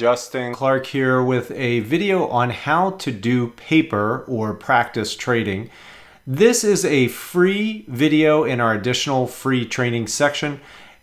Justin Clark here with a video on how to do paper or practice trading. This is a free video in our additional free training section,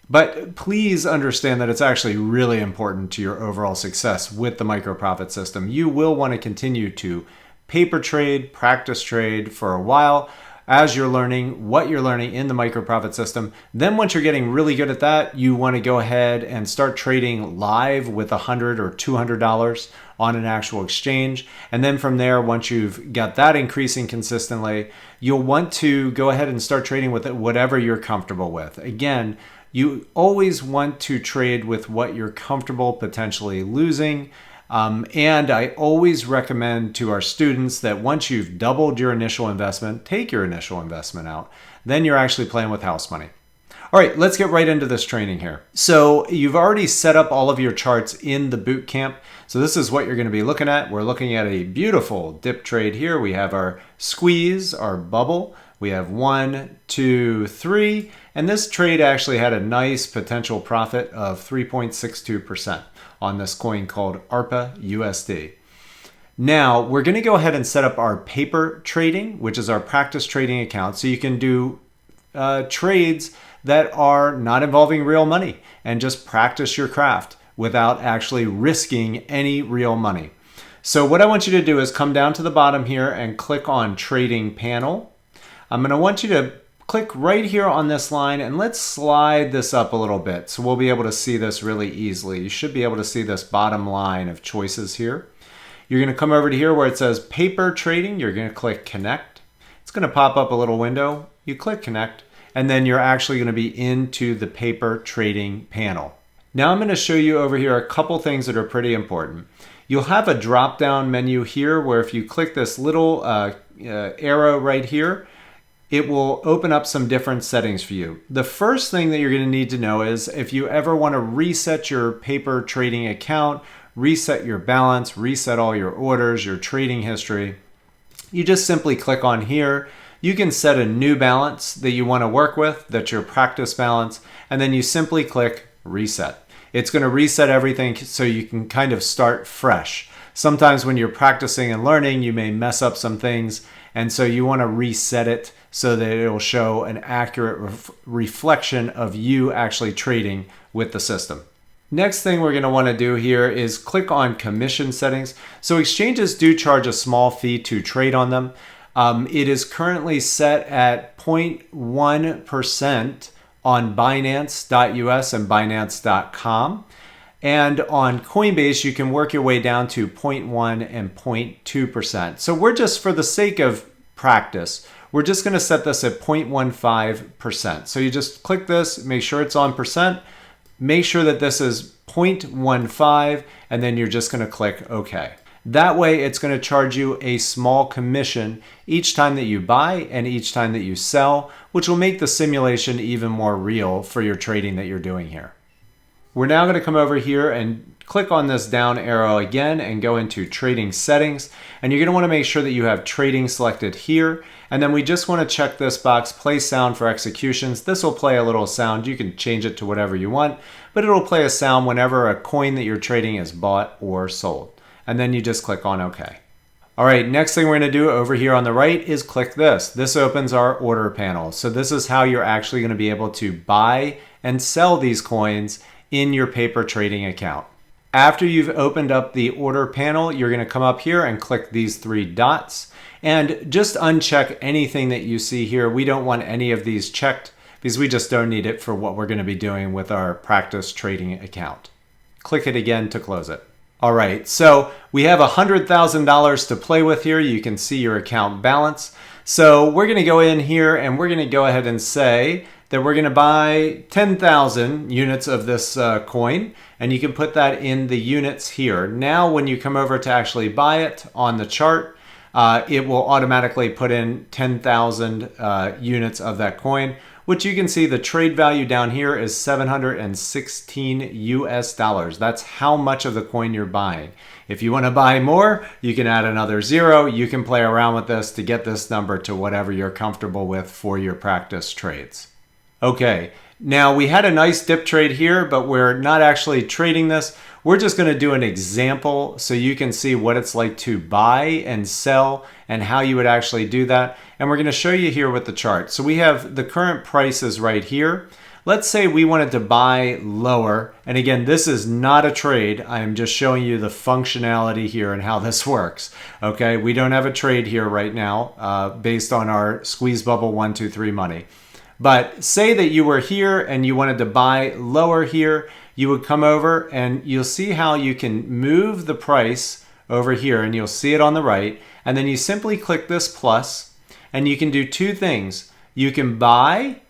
but please understand that it's actually really important to your overall success with the micro profit system. You will want to continue to paper trade, practice trade for a while as you're learning what you're learning in the micro profit system. Then once you're getting really good at that, you want to go ahead and start trading live with $100 or $200 on an actual exchange. And then from there, once you've got that increasing consistently, you'll want to go ahead and start trading with whatever you're comfortable with. Again, you always want to trade with what you're comfortable potentially losing. And I always recommend to our students that once you've doubled your initial investment, take your initial investment out. Then you're actually playing with house money. All right, let's get right into this training here. So you've already set up all of your charts in the boot camp. So this is what you're going to be looking at. We're looking at a beautiful dip trade here. We have our squeeze, our bubble. We have 1, 2, 3. And this trade actually had a nice potential profit of 3.62% on this coin called ARPA USD. Now we're going to go ahead and set up our paper trading, which is our practice trading account. So you can do trades that are not involving real money and just practice your craft without actually risking any real money. So what I want you to do is come down to the bottom here and click on Trading Panel. I'm going to want you to click right here on this line and let's slide this up a little bit so we'll be able to see this really easily. You should be able to see this bottom line of choices here. You're going to come over to here where it says paper trading. You're going to click connect. It's going to pop up a little window. You click connect and then you're actually going to be into the paper trading panel. Now I'm going to show you over here a couple things that are pretty important. You'll have a drop down menu here where if you click this little arrow right here, it will open up some different settings for you. The first thing that you're going to need to know is if you ever want to reset your paper trading account, reset your balance, reset all your orders, your trading history, you just simply click on here. You can set a new balance that you want to work with, that's your practice balance, and then you simply click reset. It's going to reset everything so you can kind of start fresh. Sometimes when you're practicing and learning, you may mess up some things, and so you want to reset it so that it'll show an accurate reflection of you actually trading with the system. Next thing we're going to want to do here is click on commission settings. So exchanges do charge a small fee to trade on them. It is currently set at 0.1% on Binance.us and Binance.com. And on Coinbase, you can work your way down to 0.1 and 0.2%. So we're just, for the sake of practice, we're just going to set this at 0.15%. So you just click this, make sure it's on percent, make sure that this is 0.15, and then you're just going to click OK. That way, it's going to charge you a small commission each time that you buy and each time that you sell, which will make the simulation even more real for your trading that you're doing here. We're now going to come over here and click on this down arrow again and go into trading settings. And you're going to want to make sure that you have trading selected here. And then we just want to check this box, play sound for executions. This will play a little sound. You can change it to whatever you want, but it'll play a sound whenever a coin that you're trading is bought or sold. And then you just click on OK. All right, next thing we're going to do over here on the right is click this. This opens our order panel. So this is how you're actually going to be able to buy and sell these coins in your paper trading account. After you've opened up the order panel, you're going to come up here and click these 3 dots and just uncheck anything that you see here. We don't want any of these checked because we just don't need it for what we're going to be doing with our practice trading account. Click it again to close it. All right, so we have $100,000 to play with here. You can see your account balance. So we're going to go in here and we're going to go ahead and say that we're going to buy 10,000 units of this coin, and you can put that in the units here. Now, when you come over to actually buy it on the chart, it will automatically put in 10,000 units of that coin, which you can see the trade value down here is $716 US. That's how much of the coin you're buying. If you want to buy more, you can add another 0. You can play around with this to get this number to whatever you're comfortable with for your practice trades. Okay, Now we had a nice dip trade here, but we're not actually trading this. We're just going to do an example so you can see what it's like to buy and sell and how you would actually do that. And we're going to show you here with the chart. So we have the current prices right here. Let's say we wanted to buy lower. And again, this is not a trade. I'm just showing you the functionality here and how this works. Okay, we don't have a trade here right now based on our squeeze bubble 1, 2, 3 money. But say that you were here and you wanted to buy lower here, you would come over and you'll see how you can move the price over here, and you'll see it on the right. And then you simply click this plus and you can do two things. You can buy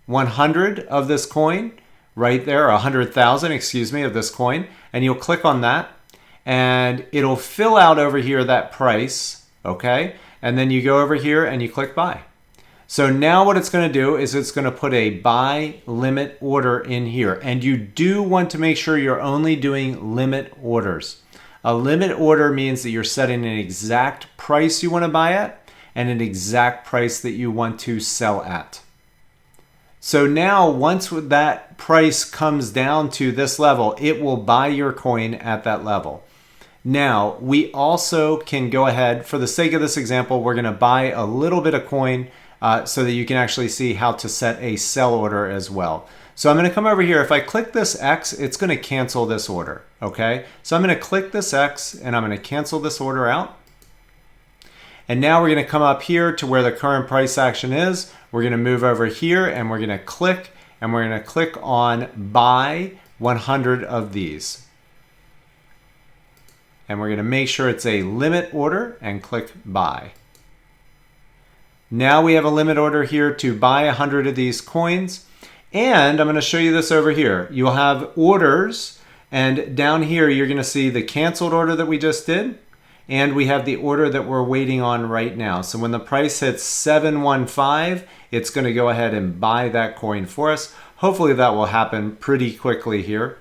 100 of this coin right there, 100,000, excuse me, of this coin. And you'll click on that and it'll fill out over here that price, okay? And then you go over here and you click buy. So now what it's going to do is it's going to put a buy limit order in here. And you do want to make sure you're only doing limit orders. A limit order means that you're setting an exact price you want to buy at and an exact price that you want to sell at. So now once that price comes down to this level, it will buy your coin at that level. Now, we also can go ahead, for the sake of this example, we're going to buy a little bit of coin so that you can actually see how to set a sell order as well. So I'm going to come over here. If I click this X, it's going to cancel this order. Okay, so I'm going to click this X and I'm going to cancel this order out. And now we're going to come up here to where the current price action is. We're going to move over here and we're going to click on buy 100 of these. And we're going to make sure it's a limit order and click buy. Now we have a limit order here to buy 100 of these coins. And I'm going to show you this over here. You'll have orders, and down here you're going to see the canceled order that we just did. And we have the order that we're waiting on right now. So when the price hits 715, it's going to go ahead and buy that coin for us. Hopefully that will happen pretty quickly here.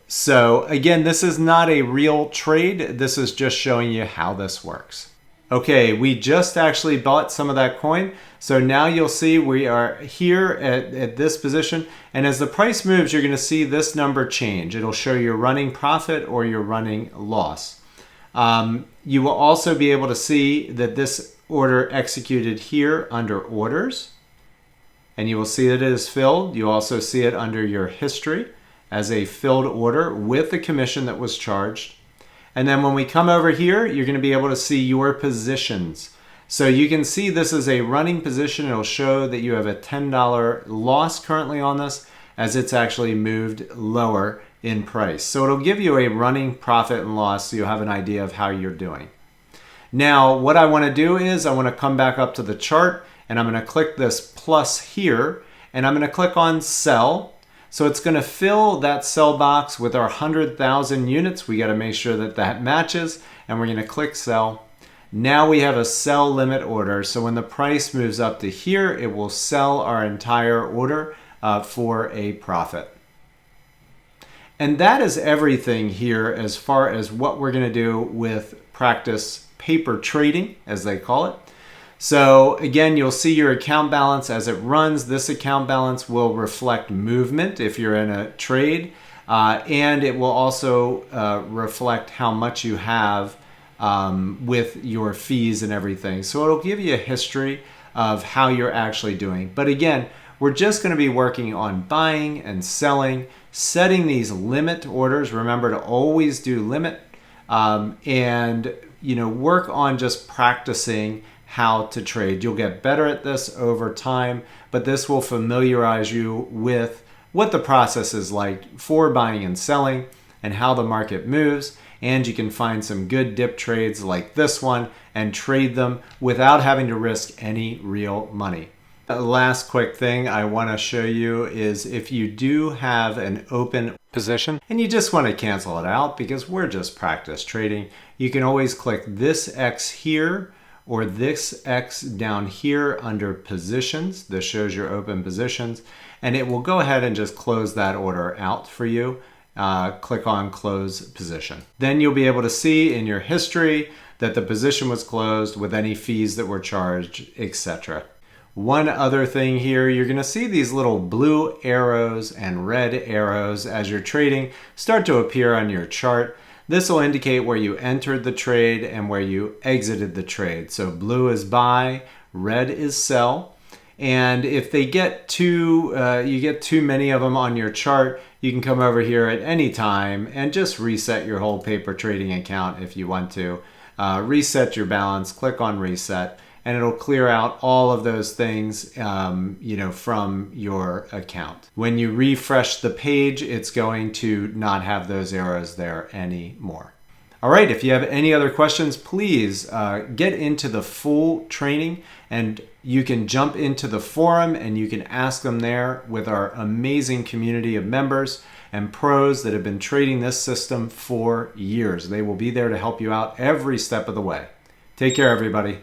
So again, this is not a real trade. This is just showing you how this works. Okay, we just actually bought some of that coin. So now you'll see we are here at this position. And as the price moves, you're going to see this number change. It'll show your running profit or your running loss. You will also be able to see that this order executed here under orders. And you will see that it is filled. You also see it under your history as a filled order with the commission that was charged. And then when we come over here, you're going to be able to see your positions. So you can see this is a running position. It'll show that you have a $10 loss currently on this as it's actually moved lower in price. So it'll give you a running profit and loss so you'll have an idea of how you're doing. Now, what I want to do is I want to come back up to the chart and I'm going to click this plus here and I'm going to click on sell. So it's going to fill that sell box with our 100,000 units. We got to make sure that that matches and we're going to click sell. Now we have a sell limit order. So when the price moves up to here, it will sell our entire order for a profit. And that is everything here as far as what we're going to do with practice paper trading, as they call it. So again, you'll see your account balance as it runs. This account balance will reflect movement if you're in a trade, and it will also reflect how much you have with your fees and everything. So it'll give you a history of how you're actually doing. But again, we're just going to be working on buying and selling, setting these limit orders. Remember to always do limit, and work on just practicing how to trade. You'll get better at this over time, but this will familiarize you with what the process is like for buying and selling and how the market moves. And you can find some good dip trades like this one and trade them without having to risk any real money. The last quick thing I want to show you is if you do have an open position and you just want to cancel it out because we're just practice trading, you can always click this X here or this X down here under positions. This shows your open positions and it will go ahead and just close that order out for you. Click on close position. Then you'll be able to see in your history that the position was closed with any fees that were charged, etc. One other thing here, you're going to see these little blue arrows and red arrows as you're trading start to appear on your chart. This will indicate where you entered the trade and where you exited the trade. So blue is buy, red is sell. And if they get you get too many of them on your chart, you can come over here at any time and just reset your whole paper trading account if you want to. Reset your balance, click on reset, and it'll clear out all of those things from your account. When you refresh the page, it's going to not have those arrows there anymore. All right, if you have any other questions, please get into the full training, and you can jump into the forum and you can ask them there with our amazing community of members and pros that have been trading this system for years. They will be there to help you out every step of the way. Take care, everybody.